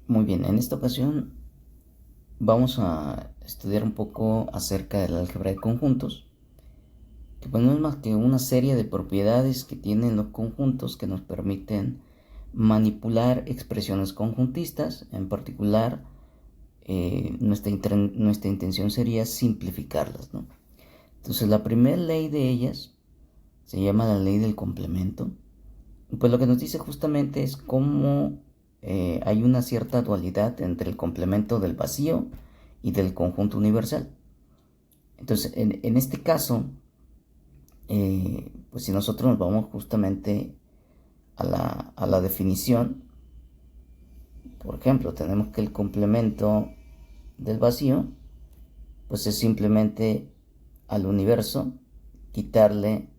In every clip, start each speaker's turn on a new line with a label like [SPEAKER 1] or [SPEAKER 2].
[SPEAKER 1] Muy bien, en esta ocasión vamos a estudiar un poco acerca del álgebra de conjuntos, que pues no es más que una serie de propiedades que tienen los conjuntos que nos permiten manipular expresiones conjuntistas. En particular, nuestra intención sería simplificarlas, ¿no? Entonces, la primera ley de ellas se llama la ley del complemento. Pues lo que nos dice justamente es cómo hay una cierta dualidad entre el complemento del vacío y del conjunto universal. Entonces, en este caso, pues si nosotros nos vamos justamente a la definición, por ejemplo, tenemos que el complemento del vacío, pues es simplemente al universo quitarle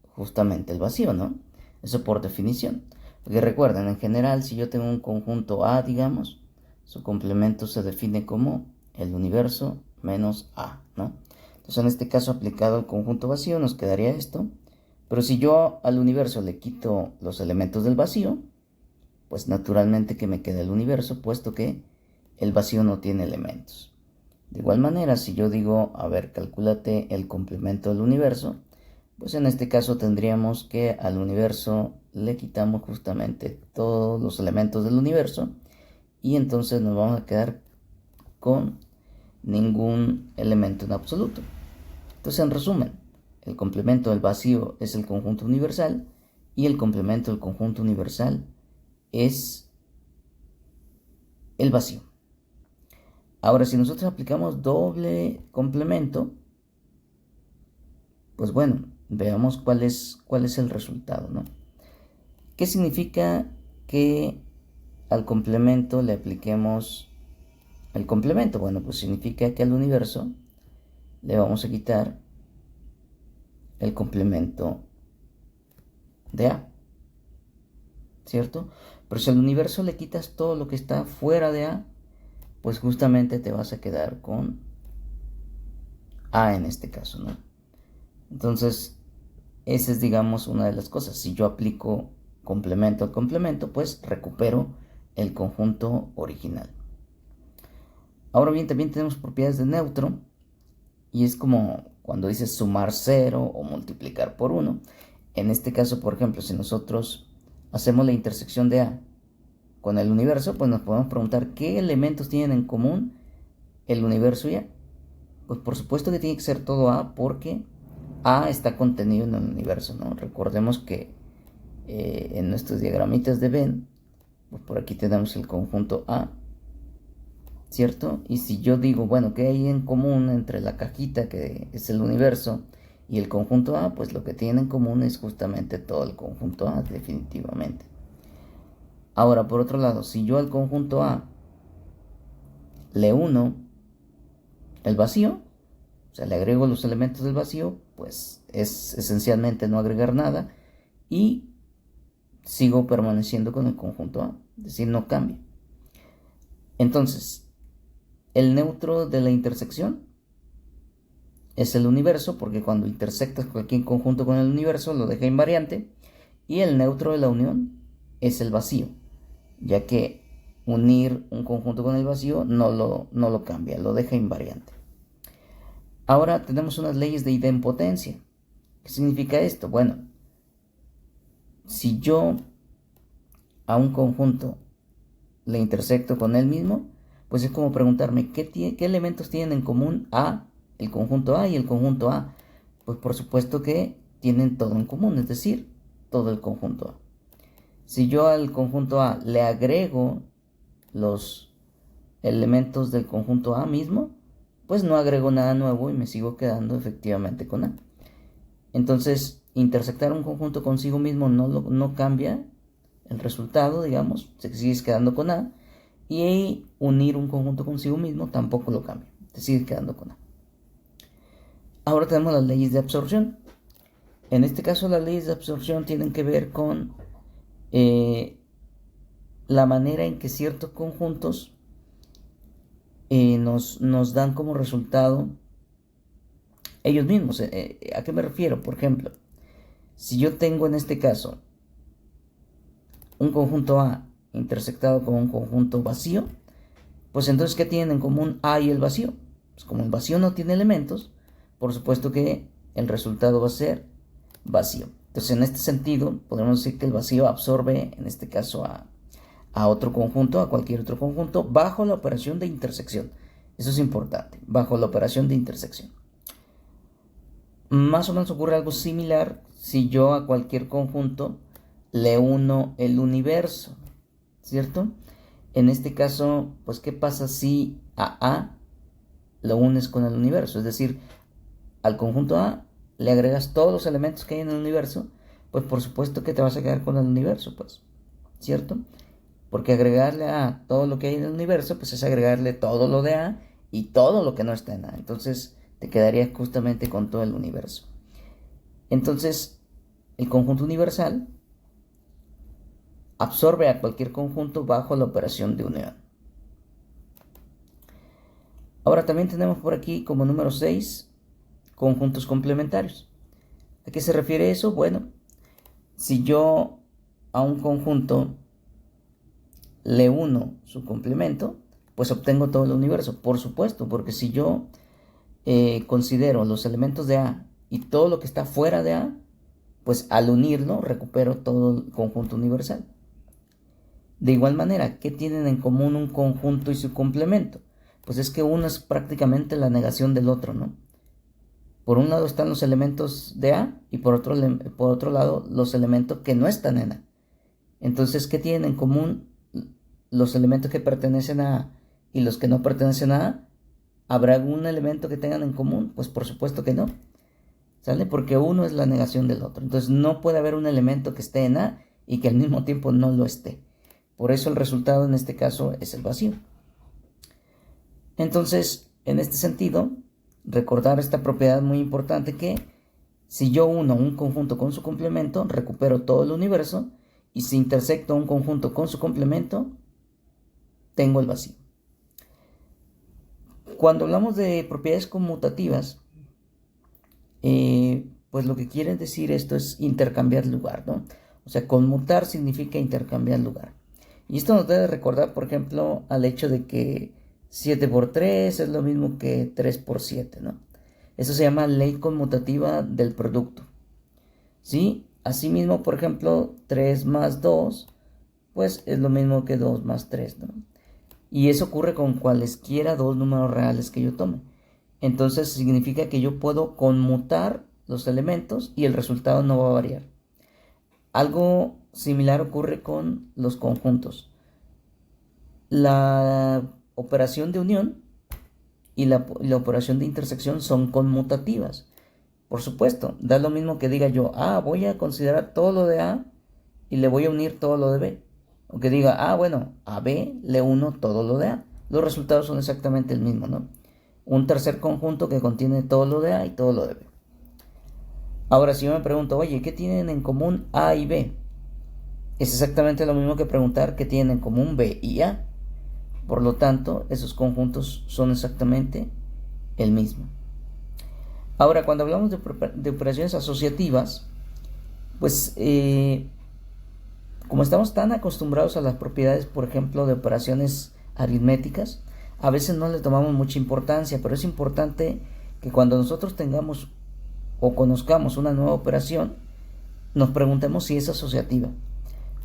[SPEAKER 1] justamente el vacío, ¿no? Eso por definición. Porque recuerden, en general, si yo tengo un conjunto A, digamos, su complemento se define como el universo menos A, ¿no? Entonces, en este caso, aplicado al conjunto vacío, nos quedaría esto. Pero si yo al universo le quito los elementos del vacío, pues naturalmente que me queda el universo, puesto que el vacío no tiene elementos. De igual manera, si yo digo, a ver, calcúlate el complemento del universo, pues en este caso tendríamos que al universo le quitamos justamente todos los elementos del universo y entonces nos vamos a quedar con ningún elemento en absoluto. Entonces, en resumen, el complemento del vacío es el conjunto universal y el complemento del conjunto universal es el vacío. Ahora, si nosotros aplicamos doble complemento, pues bueno, veamos cuál es el resultado, ¿no? ¿Qué significa que al complemento le apliquemos el complemento? Bueno, pues significa que al universo le vamos a quitar el complemento de A, ¿cierto? Pero si al universo le quitas todo lo que está fuera de A, pues justamente te vas a quedar con A en este caso, ¿no? Entonces, esa es, digamos, una de las cosas. Si yo aplico complemento al complemento, pues recupero el conjunto original. Ahora bien, también tenemos propiedades de neutro, y es como cuando dices sumar 0 o multiplicar por 1. En este caso, por ejemplo, si nosotros hacemos la intersección de A con el universo, pues nos podemos preguntar qué elementos tienen en común el universo y A. Pues por supuesto que tiene que ser todo A, porque A está contenido en el universo, ¿no? Recordemos que en nuestros diagramitas de Venn, pues por aquí tenemos el conjunto A, ¿cierto? Y si yo digo, bueno, ¿qué hay en común entre la cajita que es el universo y el conjunto A? Pues lo que tienen en común es justamente todo el conjunto A, definitivamente. Ahora, por otro lado, si yo al conjunto A le uno el vacío, o sea, le agrego los elementos del vacío, pues es esencialmente no agregar nada y sigo permaneciendo con el conjunto A, es decir, no cambia. Entonces, el neutro de la intersección es el universo, porque cuando intersectas cualquier conjunto con el universo lo deja invariante, y el neutro de la unión es el vacío, ya que unir un conjunto con el vacío no lo cambia, lo deja invariante. Ahora tenemos unas leyes de idempotencia. ¿Qué significa esto? Bueno, si yo a un conjunto le intersecto con él mismo, pues es como preguntarme qué elementos tienen en común el conjunto A y el conjunto A. Pues por supuesto que tienen todo en común, es decir, todo el conjunto A. Si yo al conjunto A le agrego los elementos del conjunto A mismo, pues no agrego nada nuevo y me sigo quedando efectivamente con A. Entonces, intersectar un conjunto consigo mismo no cambia el resultado, digamos, se sigues quedando con A, y unir un conjunto consigo mismo tampoco lo cambia, te sigues quedando con A. Ahora tenemos las leyes de absorción. En este caso, las leyes de absorción tienen que ver con la manera en que ciertos conjuntos nos dan como resultado ellos mismos. ¿A qué me refiero? Por ejemplo, si yo tengo en este caso un conjunto A intersectado con un conjunto vacío, pues entonces, ¿qué tienen en común A y el vacío? Pues como el vacío no tiene elementos, por supuesto que el resultado va a ser vacío. Entonces, en este sentido, podemos decir que el vacío absorbe, en este caso, a otro conjunto, a cualquier otro conjunto, bajo la operación de intersección. Eso es importante, bajo la operación de intersección. Más o menos ocurre algo similar si yo a cualquier conjunto le uno el universo, ¿cierto? En este caso, pues, ¿qué pasa si a lo unes con el universo? Es decir, al conjunto A le agregas todos los elementos que hay en el universo, pues por supuesto que te vas a quedar con el universo, pues, ¿cierto? Porque agregarle a todo lo que hay en el universo, pues es agregarle todo lo de A y todo lo que no está en A. Entonces te quedarías justamente con todo el universo. Entonces, el conjunto universal absorbe a cualquier conjunto bajo la operación de unión. Ahora también tenemos por aquí como número 6 conjuntos complementarios. ¿A qué se refiere eso? Bueno, si yo a un conjunto le uno su complemento, pues obtengo todo el universo, por supuesto, porque si yo considero los elementos de A y todo lo que está fuera de A, pues al unirlo recupero todo el conjunto universal. De igual manera, ¿qué tienen en común un conjunto y su complemento? Pues es que uno es prácticamente la negación del otro, ¿no? Por un lado están los elementos de A y por otro lado los elementos que no están en A. Entonces, ¿qué tienen en común los elementos que pertenecen a A y los que no pertenecen a A? ¿Habrá algún elemento que tengan en común? Pues por supuesto que no, ¿sale? Porque uno es la negación del otro. Entonces no puede haber un elemento que esté en A y que al mismo tiempo no lo esté. Por eso el resultado en este caso es el vacío. Entonces, en este sentido, recordar esta propiedad muy importante que si yo uno un conjunto con su complemento, recupero todo el universo, y si intersecto un conjunto con su complemento, tengo el vacío. Cuando hablamos de propiedades conmutativas, pues lo que quiere decir esto es intercambiar lugar, ¿no? O sea, conmutar significa intercambiar lugar. Y esto nos debe recordar, por ejemplo, al hecho de que 7 por 3 es lo mismo que 3 por 7, ¿no? Eso se llama ley conmutativa del producto, ¿sí? Asimismo, por ejemplo, 3 más 2, pues es lo mismo que 2 más 3, ¿no? Y eso ocurre con cualesquiera dos números reales que yo tome. Entonces significa que yo puedo conmutar los elementos y el resultado no va a variar. Algo similar ocurre con los conjuntos. La operación de unión y la operación de intersección son conmutativas. Por supuesto, da lo mismo que diga yo, voy a considerar todo lo de A y le voy a unir todo lo de B. O que diga, bueno, a B le uno todo lo de A. Los resultados son exactamente el mismo, ¿no? Un tercer conjunto que contiene todo lo de A y todo lo de B. Ahora, si yo me pregunto, oye, ¿qué tienen en común A y B? Es exactamente lo mismo que preguntar qué tienen en común B y A. Por lo tanto, esos conjuntos son exactamente el mismo. Ahora, cuando hablamos de operaciones asociativas, pues como estamos tan acostumbrados a las propiedades, por ejemplo, de operaciones aritméticas, a veces no le tomamos mucha importancia, pero es importante que cuando nosotros tengamos o conozcamos una nueva operación, nos preguntemos si es asociativa.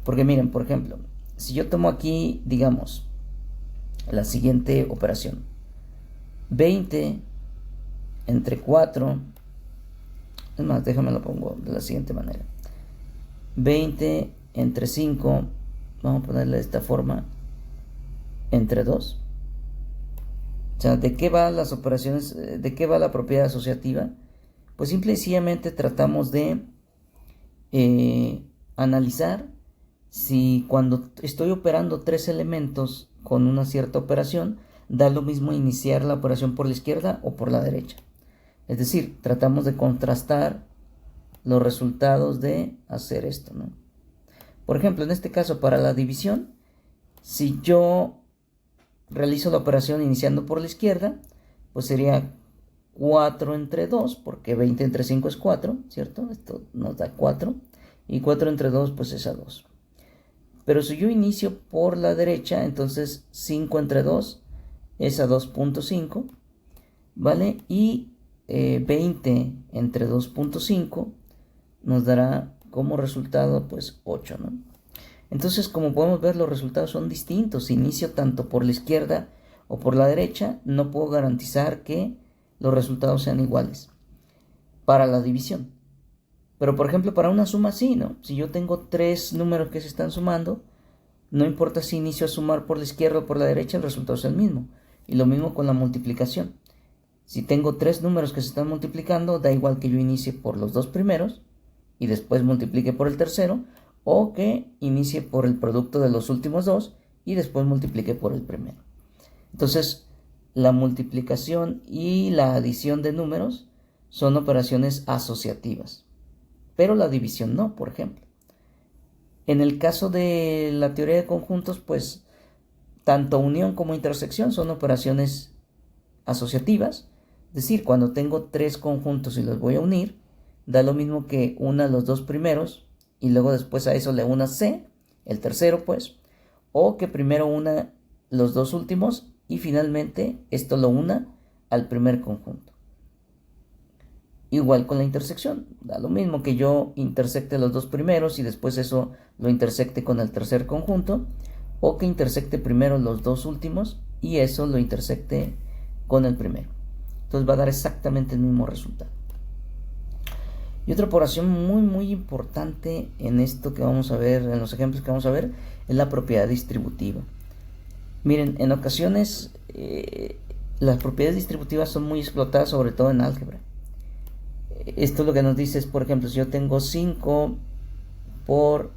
[SPEAKER 1] Porque miren, por ejemplo, si yo tomo aquí, digamos, la siguiente operación: 20 entre 4, es más, déjame lo pongo de la siguiente manera: 20 entre 5, vamos a ponerle de esta forma, entre 2. O sea, ¿de qué van las operaciones? ¿De qué va la propiedad asociativa? Pues simple y sencillamente tratamos de analizar si cuando estoy operando tres elementos con una cierta operación, da lo mismo iniciar la operación por la izquierda o por la derecha. Es decir, tratamos de contrastar los resultados de hacer esto, ¿no? Por ejemplo, en este caso, para la división, si yo realizo la operación iniciando por la izquierda, pues sería 4 entre 2, porque 20 entre 5 es 4, ¿cierto? Esto nos da 4, y 4 entre 2 pues es a 2. Pero si yo inicio por la derecha, entonces 5 entre 2 es a 2.5, ¿vale? Y 20 entre 2.5 nos dará como resultado pues 8, ¿no? Entonces, como podemos ver, los resultados son distintos. Si inicio tanto por la izquierda o por la derecha, no puedo garantizar que los resultados sean iguales para la división. Pero, por ejemplo, para una suma sí, ¿no? Si yo tengo 3 números que se están sumando, no importa si inicio a sumar por la izquierda o por la derecha, el resultado es el mismo. Y lo mismo con la multiplicación. Si tengo 3 números que se están multiplicando, da igual que yo inicie por los 2 primeros y después multiplique por el tercero, o que inicie por el producto de los últimos 2 y después multiplique por el primero. Entonces, la multiplicación y la adición de números son operaciones asociativas, pero la división no, por ejemplo. En el caso de la teoría de conjuntos, pues tanto unión como intersección son operaciones asociativas. Es decir, cuando tengo 3 conjuntos y los voy a unir, da lo mismo que una los 2 primeros y luego después a eso le una C, el tercero pues, o que primero una los 2 últimos y finalmente esto lo una al primer conjunto. Igual con la intersección, da lo mismo que yo intersecte los 2 primeros y después eso lo intersecte con el tercer conjunto, o que intersecte primero los 2 últimos y eso lo intersecte con el primero. Entonces va a dar exactamente el mismo resultado. Y otra operación muy importante en esto que vamos a ver, en los ejemplos que vamos a ver, es la propiedad distributiva. Miren, en ocasiones las propiedades distributivas son muy explotadas, sobre todo en álgebra. Esto lo que nos dice es, por ejemplo, si yo tengo 5 por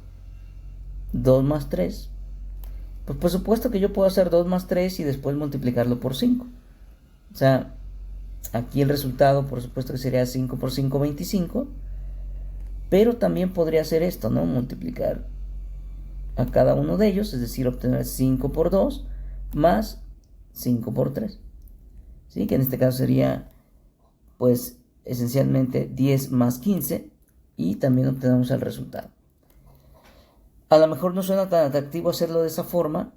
[SPEAKER 1] 2 más 3, pues por supuesto que yo puedo hacer 2 más 3 y después multiplicarlo por 5. O sea, aquí el resultado por supuesto que sería 5 por 5, 25. Pero también podría hacer esto, ¿no? Multiplicar a cada uno de ellos, es decir, obtener 5 por 2 más 5 por 3. ¿Sí? Que en este caso sería, pues, esencialmente 10 más 15 y también obtenemos el resultado. A lo mejor no suena tan atractivo hacerlo de esa forma,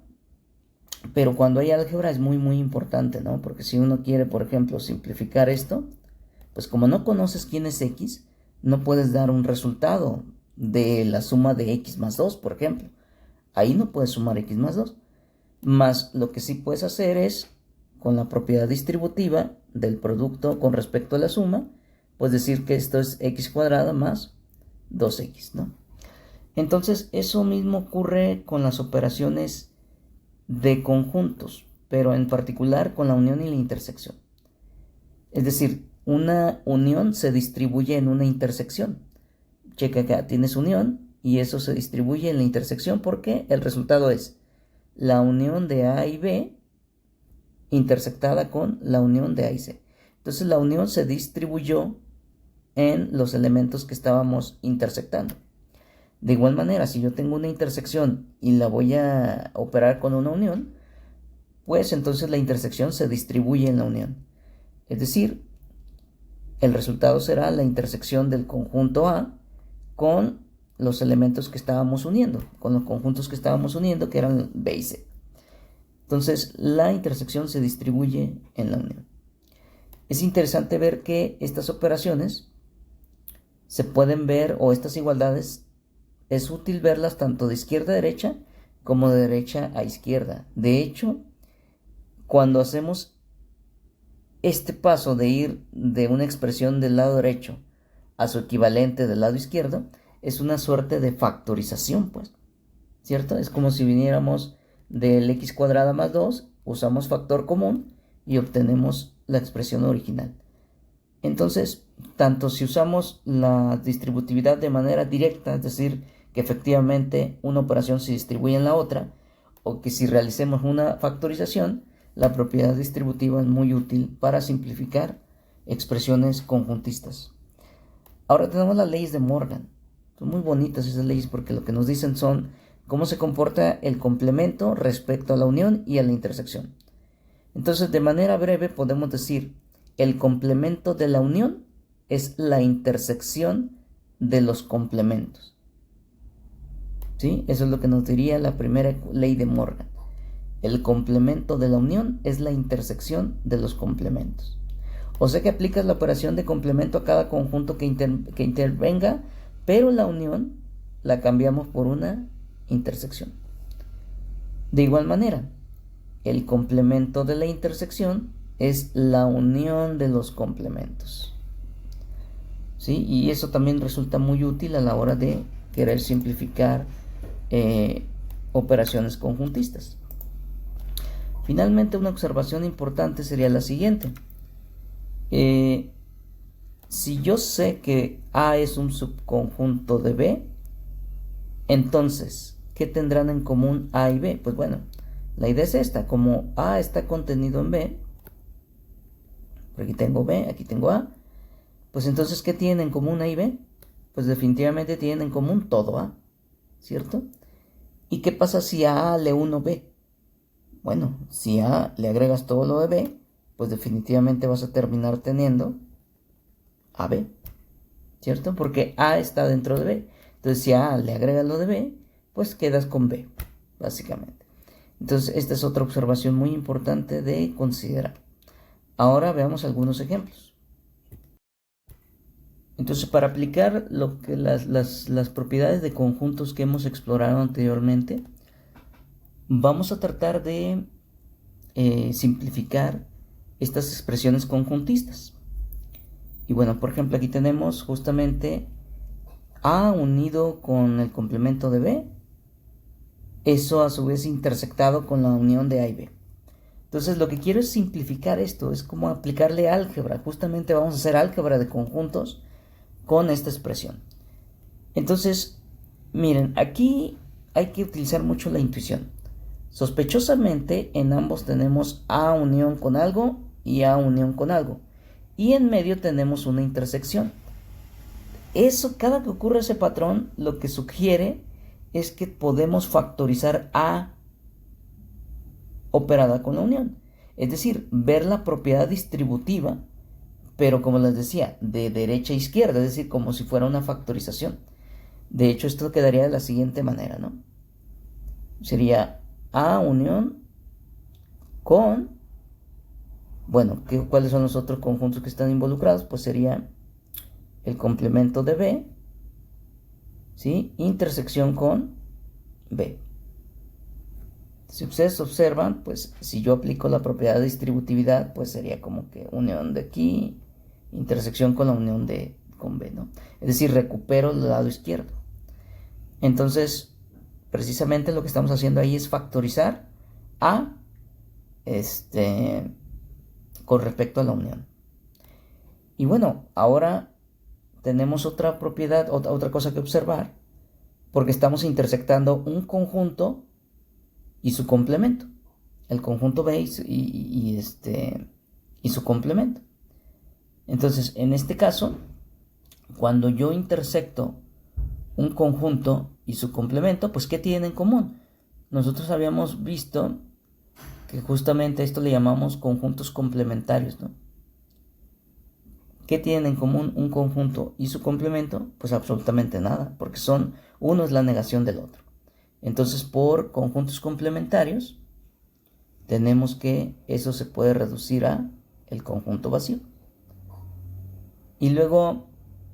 [SPEAKER 1] pero cuando hay álgebra es muy importante, ¿no? Porque si uno quiere, por ejemplo, simplificar esto, pues como no conoces quién es x, no puedes dar un resultado de la suma de x más 2, por ejemplo. Ahí no puedes sumar x más 2. Más lo que sí puedes hacer es, con la propiedad distributiva del producto con respecto a la suma, pues decir que esto es x cuadrada más 2x, ¿no? Entonces, eso mismo ocurre con las operaciones de conjuntos, pero en particular con la unión y la intersección. Es decir, una unión se distribuye en una intersección. Checa acá, tienes unión y eso se distribuye en la intersección porque el resultado es la unión de A y B intersectada con la unión de A y C. Entonces la unión se distribuyó en los elementos que estábamos intersectando. De igual manera, si yo tengo una intersección y la voy a operar con una unión, pues entonces la intersección se distribuye en la unión. Es decir, el resultado será la intersección del conjunto A con los elementos que estábamos uniendo, con los conjuntos que estábamos uniendo, que eran B y C. Entonces, la intersección se distribuye en la unión. Es interesante ver que estas operaciones se pueden ver, o estas igualdades, es útil verlas tanto de izquierda a derecha como de derecha a izquierda. De hecho, cuando hacemos este paso de ir de una expresión del lado derecho a su equivalente del lado izquierdo, es una suerte de factorización, pues, ¿cierto? Es como si viniéramos del x cuadrada más 2, usamos factor común y obtenemos la expresión original. Entonces, tanto si usamos la distributividad de manera directa, es decir, que efectivamente una operación se distribuye en la otra, o que si realicemos una factorización, la propiedad distributiva es muy útil para simplificar expresiones conjuntistas. Ahora tenemos las leyes de Morgan. Son muy bonitas esas leyes porque lo que nos dicen son cómo se comporta el complemento respecto a la unión y a la intersección. Entonces, de manera breve podemos decir, el complemento de la unión es la intersección de los complementos. ¿Sí? Eso es lo que nos diría la primera ley de Morgan. El complemento de la unión es la intersección de los complementos. O sea que aplicas la operación de complemento a cada conjunto que intervenga, pero la unión la cambiamos por una intersección. De igual manera, el complemento de la intersección es la unión de los complementos. ¿Sí? Y eso también resulta muy útil a la hora de querer simplificar operaciones conjuntistas. Finalmente, una observación importante sería la siguiente. Si yo sé que A es un subconjunto de B, entonces, ¿qué tendrán en común A y B? Pues bueno, la idea es esta. Como A está contenido en B, por aquí tengo B, aquí tengo A, pues entonces, ¿qué tienen en común A y B? Pues definitivamente tienen en común todo A, ¿cierto? ¿Y qué pasa si a A le uno B? Bueno, si a A le agregas todo lo de B, pues definitivamente vas a terminar teniendo AB, ¿cierto? Porque A está dentro de B. Entonces, si a A le agregas lo de B, pues quedas con B, básicamente. Entonces, esta es otra observación muy importante de considerar. Ahora veamos algunos ejemplos. Entonces, para aplicar lo que las propiedades de conjuntos que hemos explorado anteriormente, vamos a tratar de simplificar estas expresiones conjuntistas. Y bueno, por ejemplo, aquí tenemos justamente A unido con el complemento de B, eso a su vez intersectado con la unión de A y B. Entonces lo que quiero es simplificar esto, es como aplicarle álgebra. Justamente vamos a hacer álgebra de conjuntos con esta expresión. Entonces, miren, aquí hay que utilizar mucho la intuición. Sospechosamente en ambos tenemos A unión con algo y A unión con algo. Y en medio tenemos una intersección. Eso, cada que ocurre ese patrón, lo que sugiere es que podemos factorizar A operada con la unión. Es decir, ver la propiedad distributiva, pero como les decía, de derecha a izquierda, es decir, como si fuera una factorización. De hecho, esto quedaría de la siguiente manera, ¿no? Sería A unión con, bueno, ¿cuáles son los otros conjuntos que están involucrados? Pues sería el complemento de B, ¿sí? Intersección con B. Si ustedes observan, pues si yo aplico la propiedad de distributividad, pues sería como que unión de aquí, intersección con la unión con B, ¿no? Es decir, recupero el lado izquierdo. Entonces, precisamente lo que estamos haciendo ahí es factorizar A con respecto a la unión. Y bueno, ahora tenemos otra propiedad, otra cosa que observar, porque estamos intersectando un conjunto y su complemento, el conjunto B y su complemento. Entonces, en este caso, cuando yo intersecto un conjunto y su complemento, pues ¿qué tienen en común? Nosotros habíamos visto que justamente esto le llamamos conjuntos complementarios, ¿no? ¿Qué tienen en común un conjunto y su complemento? Pues absolutamente nada, porque uno es la negación del otro. Entonces, por conjuntos complementarios, tenemos que eso se puede reducir a el conjunto vacío. Y luego,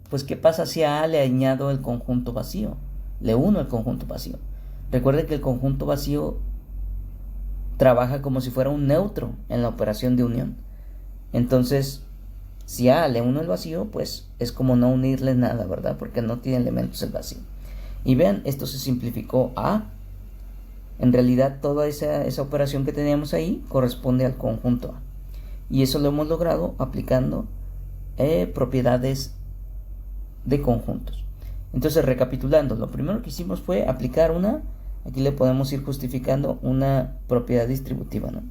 [SPEAKER 1] pues, ¿qué pasa si a A le añado el conjunto vacío? Le uno el conjunto vacío. Recuerden que el conjunto vacío trabaja como si fuera un neutro en la operación de unión. Entonces, si a A le uno el vacío, pues es como no unirle nada, ¿verdad? Porque no tiene elementos el vacío. Y vean, esto se simplificó a. En realidad, toda esa operación que teníamos ahí corresponde al conjunto A. Y eso lo hemos logrado aplicando propiedades de conjuntos. Entonces, recapitulando, lo primero que hicimos fue aplicar aquí le podemos ir justificando una propiedad distributiva, ¿no?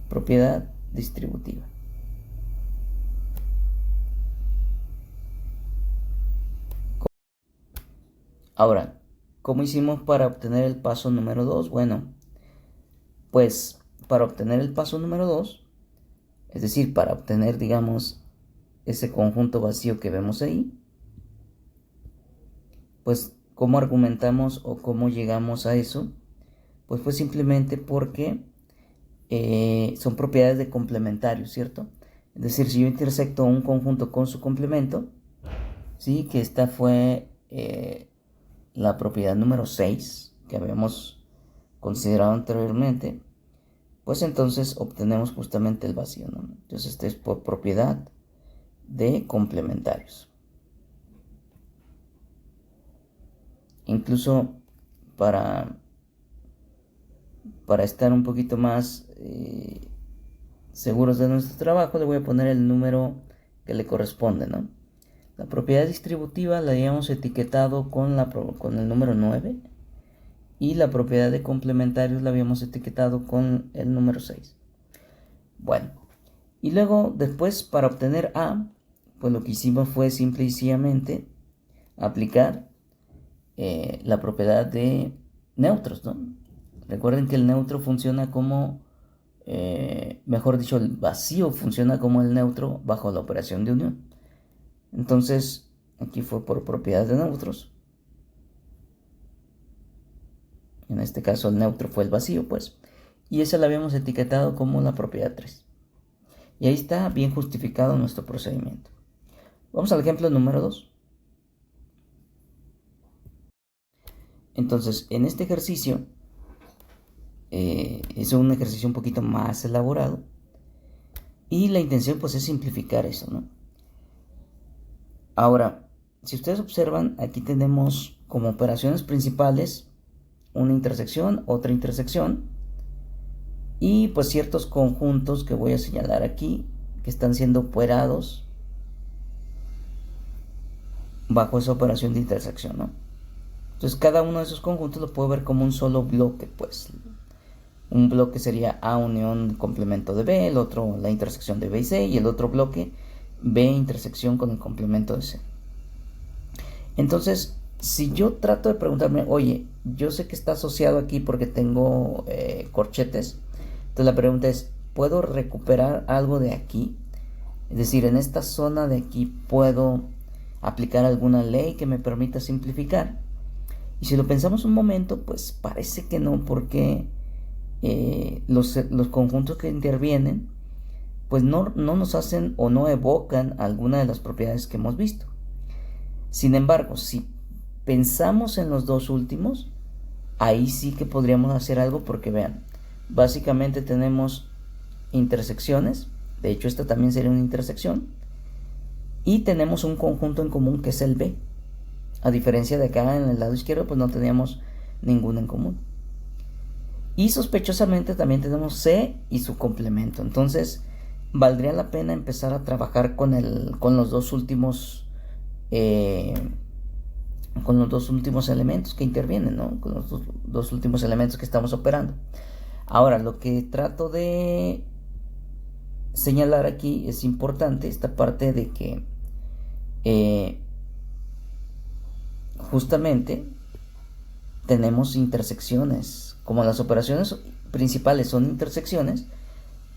[SPEAKER 1] Propiedad distributiva. Ahora, ¿cómo hicimos para obtener el paso número 2? Bueno, pues para obtener el paso número 2, es decir, para obtener, digamos, ese conjunto vacío que vemos ahí, pues ¿Cómo argumentamos o cómo llegamos a eso? Pues fue simplemente porque son propiedades de complementarios, ¿cierto? Es decir, si yo intersecto un conjunto con su complemento, ¿sí? Que esta fue la propiedad número 6 que habíamos considerado anteriormente, pues entonces obtenemos justamente el vacío, ¿no? Entonces este es por propiedad de complementarios. Incluso para estar un poquito más seguros de nuestro trabajo, le voy a poner el número que le corresponde, ¿no? La propiedad distributiva la habíamos etiquetado con el número 9 y la propiedad de complementarios la habíamos etiquetado con el número 6. Bueno, y luego después para obtener A, pues lo que hicimos fue simple y sencillamente aplicar la propiedad de neutros, ¿no? Recuerden que el neutro funciona como, mejor dicho, el vacío funciona como el neutro bajo la operación de unión. Entonces, aquí fue por propiedad de neutros. En este caso el neutro fue el vacío, pues. Y esa la habíamos etiquetado como la propiedad 3. Y ahí está bien justificado nuestro procedimiento. Vamos al ejemplo número 2. Entonces, en este ejercicio, es un ejercicio un poquito más elaborado. Y la intención pues es simplificar eso, ¿no? Ahora, si ustedes observan, aquí tenemos como operaciones principales una intersección, otra intersección y pues ciertos conjuntos que voy a señalar aquí que están siendo operados bajo esa operación de intersección, ¿no? Entonces cada uno de esos conjuntos lo puedo ver como un solo bloque, pues. Un bloque sería A unión complemento de B, el otro la intersección de B y C, y el otro bloque B intersección con el complemento de C. Entonces, si yo trato de preguntarme, oye, yo sé que está asociado aquí porque tengo corchetes, entonces la pregunta es, ¿puedo recuperar algo de aquí? Es decir, en esta zona de aquí puedo aplicar alguna ley que me permita simplificar. Y si lo pensamos un momento, pues parece que no, porque los conjuntos que intervienen pues no nos hacen o no evocan alguna de las propiedades que hemos visto. Sin embargo, si pensamos en los dos últimos, ahí sí que podríamos hacer algo, porque vean, básicamente tenemos intersecciones, de hecho esta también sería una intersección, y tenemos un conjunto en común que es el B. A diferencia de acá en el lado izquierdo, pues no teníamos ninguno en común. Y sospechosamente también tenemos C y su complemento. Entonces, valdría la pena empezar a trabajar con los dos últimos elementos que intervienen, ¿no? Con los dos últimos elementos que estamos operando. Ahora, lo que trato de señalar aquí es importante esta parte de que justamente tenemos intersecciones. Como las operaciones principales son intersecciones,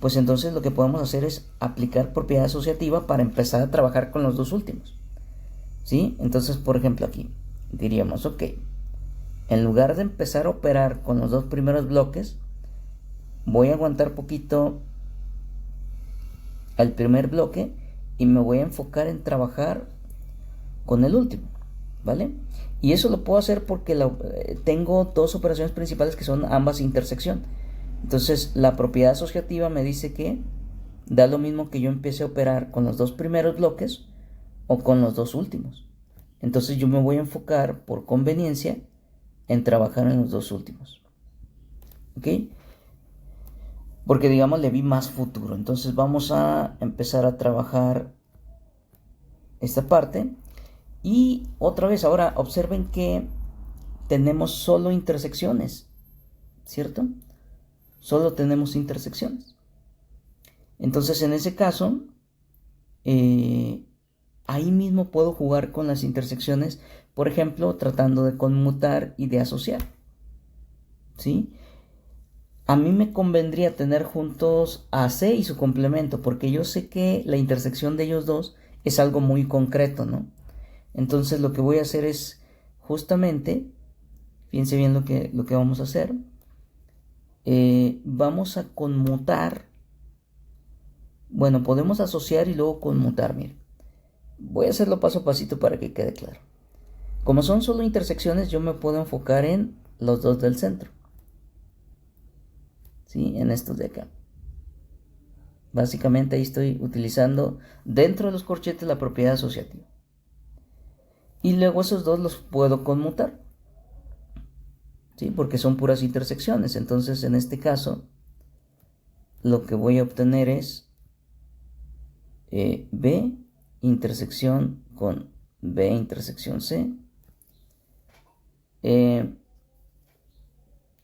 [SPEAKER 1] pues entonces lo que podemos hacer es aplicar propiedad asociativa para empezar a trabajar con los dos últimos, ¿sí? Entonces, por ejemplo, aquí diríamos, ok, en lugar de empezar a operar con los dos primeros bloques, voy a aguantar poquito al primer bloque y me voy a enfocar en trabajar con el último, ¿vale? Y eso lo puedo hacer porque tengo dos operaciones principales que son ambas intersección. Entonces la propiedad asociativa me dice que da lo mismo que yo empiece a operar con los dos primeros bloques o con los dos últimos. Entonces yo me voy a enfocar por conveniencia en trabajar en los dos últimos, ¿ok? Porque digamos le vi más futuro. Entonces vamos a empezar a trabajar esta parte. Y otra vez, ahora observen que tenemos solo intersecciones, ¿cierto? Solo tenemos intersecciones. Entonces, en ese caso, ahí mismo puedo jugar con las intersecciones, por ejemplo, tratando de conmutar y de asociar, ¿sí? A mí me convendría tener juntos a C y su complemento, porque yo sé que la intersección de ellos dos es algo muy concreto, ¿no? Entonces lo que voy a hacer es justamente, fíjense bien lo que vamos a hacer. Vamos a conmutar. Bueno, podemos asociar y luego conmutar, miren. Voy a hacerlo paso a pasito para que quede claro. Como son solo intersecciones, yo me puedo enfocar en los dos del centro. ¿Sí? En estos de acá. Básicamente ahí estoy utilizando dentro de los corchetes la propiedad asociativa. Y luego esos dos los puedo conmutar. ¿Sí? Porque son puras intersecciones. Entonces en este caso lo que voy a obtener es B intersección con B intersección C.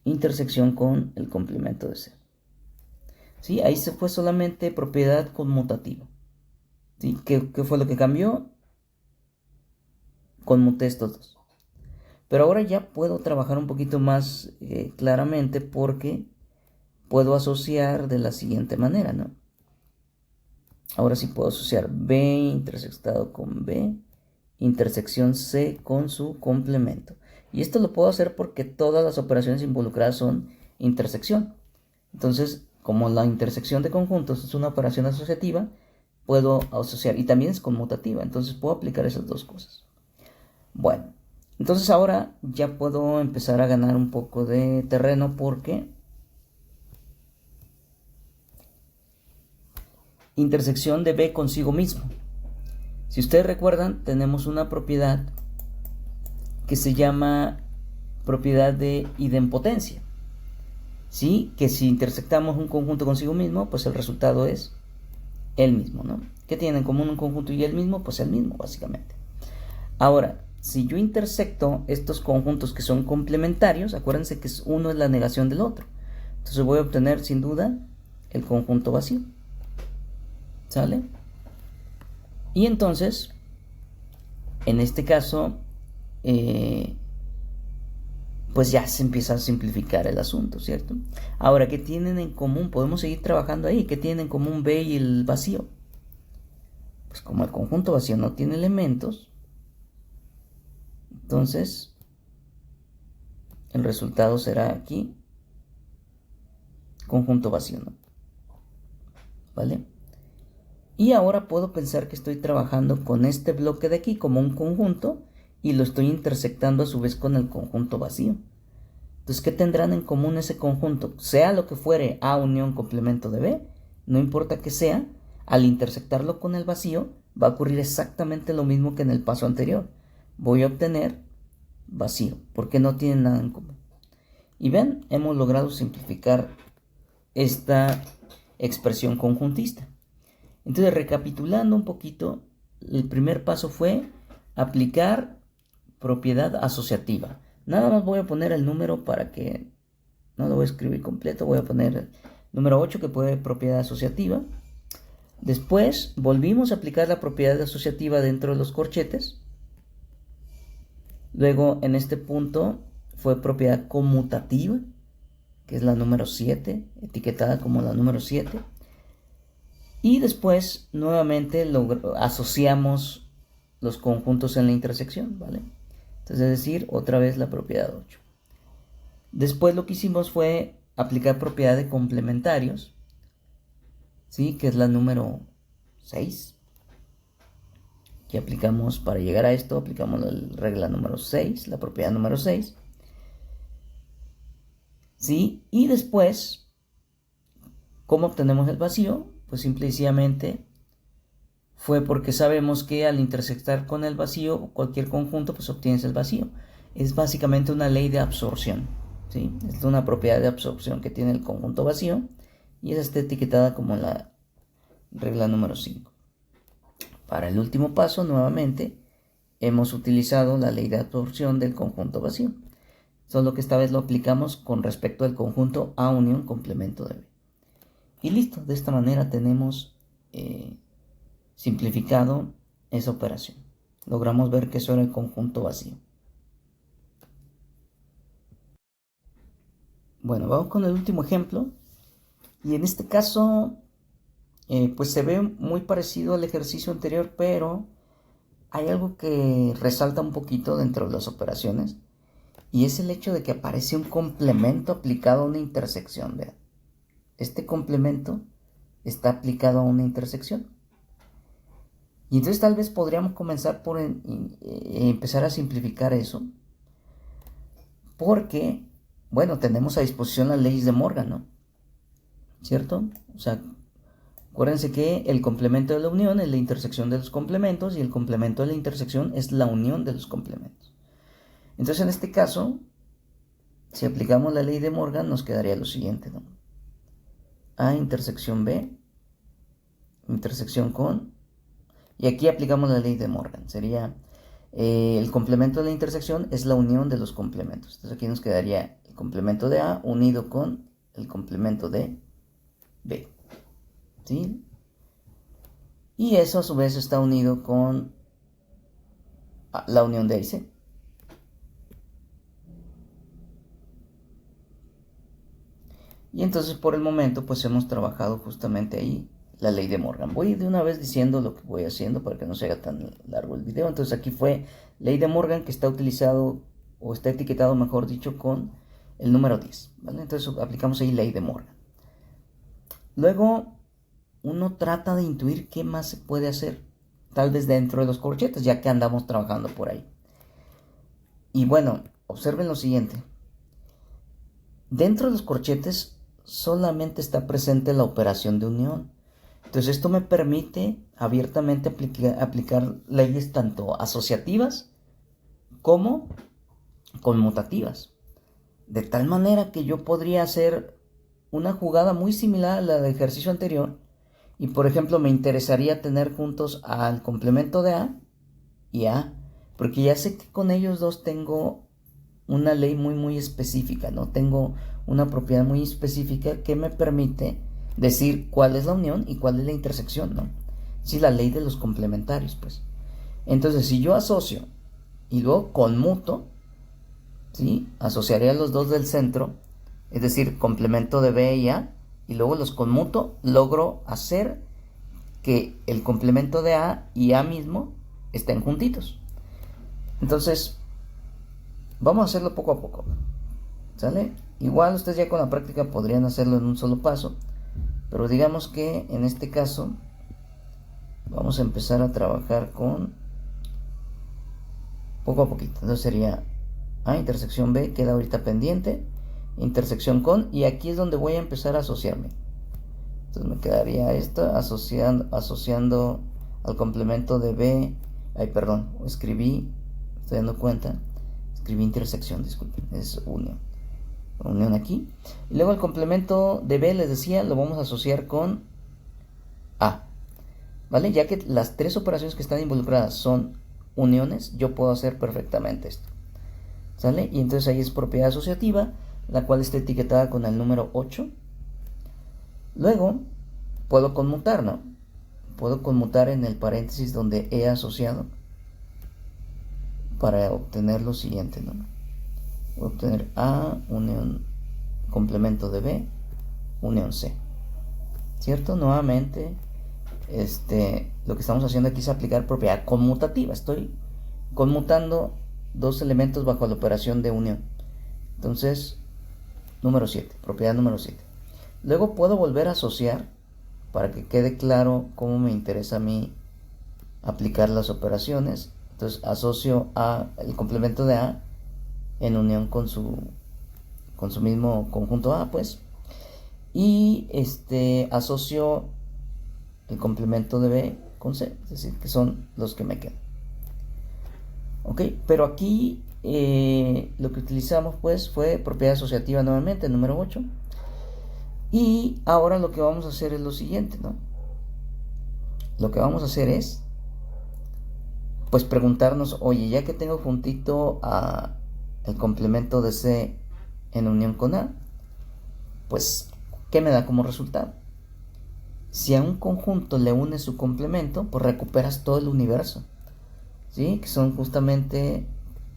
[SPEAKER 1] Intersección con el complemento de C. ¿Sí? Ahí se fue solamente propiedad conmutativa. ¿Sí? ¿Qué fue lo que cambió? Conmuté estos dos. Pero ahora ya puedo trabajar un poquito más claramente porque puedo asociar de la siguiente manera, ¿no? Ahora sí puedo asociar B intersectado con B, intersección C con su complemento. Y esto lo puedo hacer porque todas las operaciones involucradas son intersección. Entonces, como la intersección de conjuntos es una operación asociativa, puedo asociar, y también es conmutativa, entonces puedo aplicar esas dos cosas. Bueno, entonces ahora ya puedo empezar a ganar un poco de terreno porque intersección de B consigo mismo. Si ustedes recuerdan, tenemos una propiedad que se llama propiedad de idempotencia. ¿Sí? Que si intersectamos un conjunto consigo mismo, pues el resultado es el mismo, ¿no? ¿Qué tienen en común un conjunto y el mismo? Pues el mismo, básicamente. Ahora, si yo intersecto estos conjuntos que son complementarios, acuérdense que uno es la negación del otro. Entonces voy a obtener sin duda el conjunto vacío. ¿Sale? Y entonces, en este caso, pues ya se empieza a simplificar el asunto, ¿cierto? Ahora, ¿qué tienen en común? Podemos seguir trabajando ahí. ¿Qué tienen en común B y el vacío? Pues como el conjunto vacío no tiene elementos, entonces el resultado será aquí conjunto vacío, ¿no? ¿Vale? Y ahora puedo pensar que estoy trabajando con este bloque de aquí como un conjunto y lo estoy intersectando a su vez con el conjunto vacío. Entonces, ¿qué tendrán en común ese conjunto? Sea lo que fuere A unión complemento de B, no importa que sea, al intersectarlo con el vacío va a ocurrir exactamente lo mismo que en el paso anterior. Voy a obtener vacío, porque no tienen nada en común. Y ven, hemos logrado simplificar esta expresión conjuntista. Entonces, recapitulando un poquito, el primer paso fue aplicar propiedad asociativa. Nada más voy a poner el número para que no lo voy a escribir completo. Voy a poner el número 8 que puede propiedad asociativa. Después volvimos a aplicar la propiedad asociativa dentro de los corchetes. Luego en este punto fue propiedad conmutativa, que es la número 7, etiquetada como la número 7. Y después nuevamente asociamos los conjuntos en la intersección, ¿vale? Entonces es decir, otra vez la propiedad 8. Después lo que hicimos fue aplicar propiedad de complementarios, ¿sí? Que es la número 6. Que aplicamos para llegar a esto, aplicamos la regla número 6, la propiedad número 6. ¿Sí? Y después, ¿cómo obtenemos el vacío? Pues simple y sencillamente fue porque sabemos que al intersectar con el vacío cualquier conjunto, pues obtienes el vacío. Es básicamente una ley de absorción, ¿sí? Es una propiedad de absorción que tiene el conjunto vacío y está etiquetada como la regla número 5. Para el último paso, nuevamente, hemos utilizado la ley de absorción del conjunto vacío. Solo que esta vez lo aplicamos con respecto al conjunto A unión complemento de B. Y listo, de esta manera tenemos simplificado esa operación. Logramos ver que eso era el conjunto vacío. Bueno, vamos con el último ejemplo. Y en este caso, pues se ve muy parecido al ejercicio anterior, pero hay algo que resalta un poquito dentro de las operaciones, y es el hecho de que aparece un complemento aplicado a una intersección. Vean, este complemento está aplicado a una intersección. Y entonces tal vez podríamos comenzar por empezar a simplificar eso, porque, bueno, tenemos a disposición las leyes de Morgan, ¿no? ¿Cierto? O sea, acuérdense que el complemento de la unión es la intersección de los complementos y el complemento de la intersección es la unión de los complementos. Entonces, en este caso, si aplicamos la ley de Morgan, nos quedaría lo siguiente, ¿no? A intersección B, intersección con, y aquí aplicamos la ley de Morgan. Sería el complemento de la intersección es la unión de los complementos. Entonces aquí nos quedaría el complemento de A unido con el complemento de B. ¿Sí? Y eso a su vez está unido con la unión de A y C. Y entonces por el momento pues hemos trabajado justamente ahí la ley de Morgan. Voy de una vez diciendo lo que voy haciendo para que no se haga tan largo el video. Entonces aquí fue ley de Morgan, que está utilizado o está etiquetado, mejor dicho, con el número 10, ¿vale? Entonces aplicamos ahí ley de Morgan. Luego uno trata de intuir qué más se puede hacer, tal vez dentro de los corchetes, ya que andamos trabajando por ahí. Y bueno, observen lo siguiente. Dentro de los corchetes solamente está presente la operación de unión. Entonces esto me permite abiertamente aplicar leyes tanto asociativas como conmutativas. De tal manera que yo podría hacer una jugada muy similar a la del ejercicio anterior. Y por ejemplo me interesaría tener juntos al complemento de A y A. Porque ya sé que con ellos dos tengo una ley muy específica, ¿no? Tengo una propiedad muy específica que me permite decir cuál es la unión y cuál es la intersección, ¿no? Sí, la ley de los complementarios, pues. Entonces, si yo asocio y luego conmuto, ¿sí? Asociaría los dos del centro, es decir, complemento de B y A, y luego los conmuto, logro hacer que el complemento de A y A mismo estén juntitos. Entonces, vamos a hacerlo poco a poco, ¿sale? Igual ustedes ya con la práctica podrían hacerlo en un solo paso, pero digamos que en este caso vamos a empezar a trabajar con poco a poquito. Entonces sería A intersección B, queda ahorita pendiente, intersección con, y aquí es donde voy a empezar a asociarme. Entonces me quedaría esto asociando al complemento de B. Ay, perdón, escribí, estoy dando cuenta, escribí intersección, disculpen, es unión aquí. Y luego el complemento de B, les decía, lo vamos a asociar con A, ¿vale? Ya que las tres operaciones que están involucradas son uniones, yo puedo hacer perfectamente esto, ¿sale? Y entonces ahí es propiedad asociativa, la cual está etiquetada con el número 8. Luego puedo conmutar, ¿no? Puedo conmutar en el paréntesis donde he asociado para obtener lo siguiente, ¿no? Voy a obtener A unión complemento de B unión C, ¿cierto? Nuevamente lo que estamos haciendo aquí es aplicar propiedad conmutativa. Estoy conmutando dos elementos bajo la operación de unión. Entonces, número 7, propiedad número 7. Luego puedo volver a asociar para que quede claro cómo me interesa a mí aplicar las operaciones. Entonces asocio a el complemento de A en unión con su mismo conjunto A, pues, y asocio el complemento de B con C, es decir, que son los que me quedan. Ok, pero aquí lo que utilizamos pues fue propiedad asociativa nuevamente, el número 8. Y ahora lo que vamos a hacer es lo siguiente, ¿no? Lo que vamos a hacer es pues preguntarnos, oye, ya que tengo juntito a el complemento de C en unión con A, pues, ¿qué me da como resultado? Si a un conjunto le unes su complemento, pues recuperas todo el universo, ¿sí? Que son justamente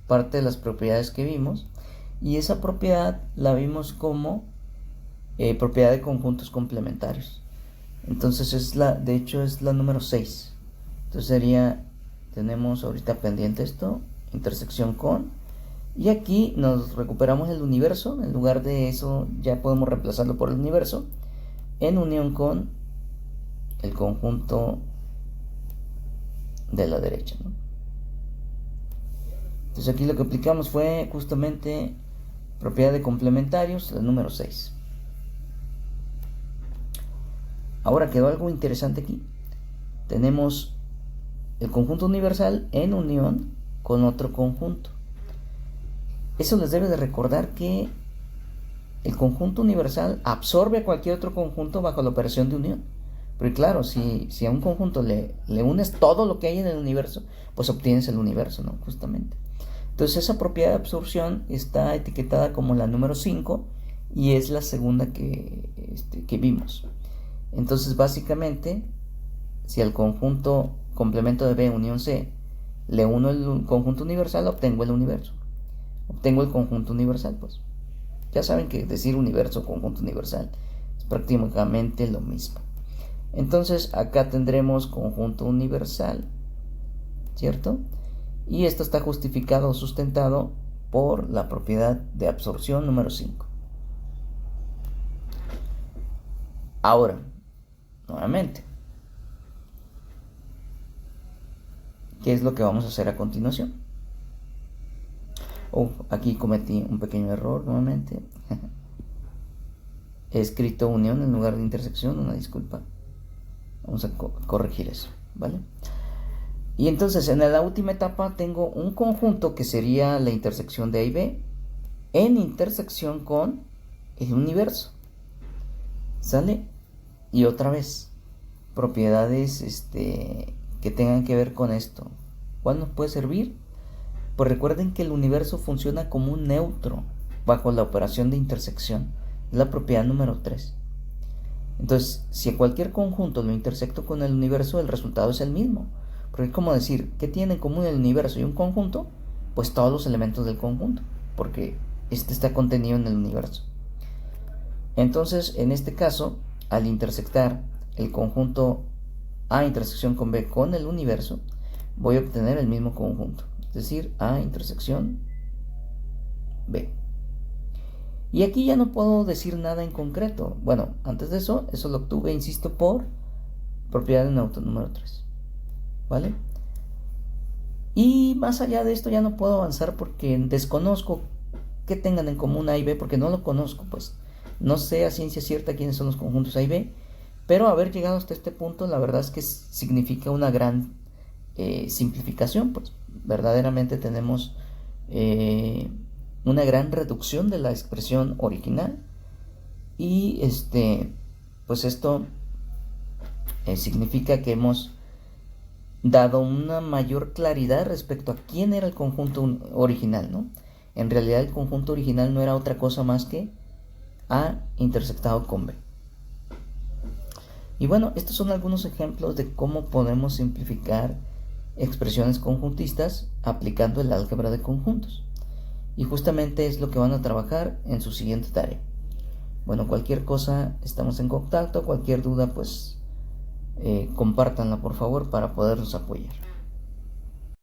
[SPEAKER 1] parte de las propiedades que vimos, y esa propiedad la vimos como propiedad de conjuntos complementarios. Entonces de hecho es la número 6. Entonces sería Tenemos ahorita pendiente esto, intersección con, y aquí nos recuperamos el universo. En lugar de eso ya podemos reemplazarlo por el universo en unión con el conjunto de la derecha, ¿no? Entonces aquí lo que aplicamos fue justamente propiedad de complementarios, el número 6. Ahora quedó algo interesante aquí. Tenemos el conjunto universal en unión con otro conjunto. Eso les debe de recordar que el conjunto universal absorbe a cualquier otro conjunto bajo la operación de unión. Pero claro, si a un conjunto le unes todo lo que hay en el universo, pues obtienes el universo, ¿no? Justamente. Entonces esa propiedad de absorción está etiquetada como la número 5 y es la segunda que vimos. Entonces básicamente, si al conjunto complemento de B unión C le uno el conjunto universal, obtengo el universo. Obtengo el conjunto universal, pues. Ya saben que decir universo o conjunto universal es prácticamente lo mismo. Entonces acá tendremos conjunto universal, ¿cierto? Y esto está justificado o sustentado por la propiedad de absorción número 5. Ahora, nuevamente, ¿qué es lo que vamos a hacer a continuación? Aquí cometí un pequeño error nuevamente. He escrito unión en lugar de intersección, una disculpa. Vamos a corregir eso, ¿vale? Y entonces en la última etapa tengo un conjunto que sería la intersección de A y B en intersección con el universo, ¿sale? Y otra vez, propiedades que tengan que ver con esto. ¿Cuál nos puede servir? Pues recuerden que el universo funciona como un neutro bajo la operación de intersección. Es la propiedad número 3. Entonces, si a cualquier conjunto lo intersecto con el universo, el resultado es el mismo. Porque es como decir, ¿qué tiene en común el universo y un conjunto? Pues todos los elementos del conjunto, porque este está contenido en el universo. Entonces, en este caso, al intersectar el conjunto A intersección con B con el universo, voy a obtener el mismo conjunto. Es decir, A intersección B. Y aquí ya no puedo decir nada en concreto. Bueno, antes de eso lo obtuve, insisto, por propiedad de Newton número 3. ¿Vale? Y más allá de esto ya no puedo avanzar porque desconozco qué tengan en común A y B, porque no lo conozco, pues. No sé a ciencia cierta quiénes son los conjuntos A y B, pero haber llegado hasta este punto, la verdad es que significa una gran simplificación, pues. Verdaderamente tenemos una gran reducción de la expresión original y pues esto significa que hemos dado una mayor claridad respecto a quién era el conjunto original, ¿no? En realidad el conjunto original no era otra cosa más que A intersectado con B. Y bueno, estos son algunos ejemplos de cómo podemos simplificar expresiones conjuntistas aplicando el álgebra de conjuntos. Y justamente es lo que van a trabajar en su siguiente tarea. Bueno, cualquier cosa, estamos en contacto. Cualquier duda, pues compártanla por favor para podernos apoyar.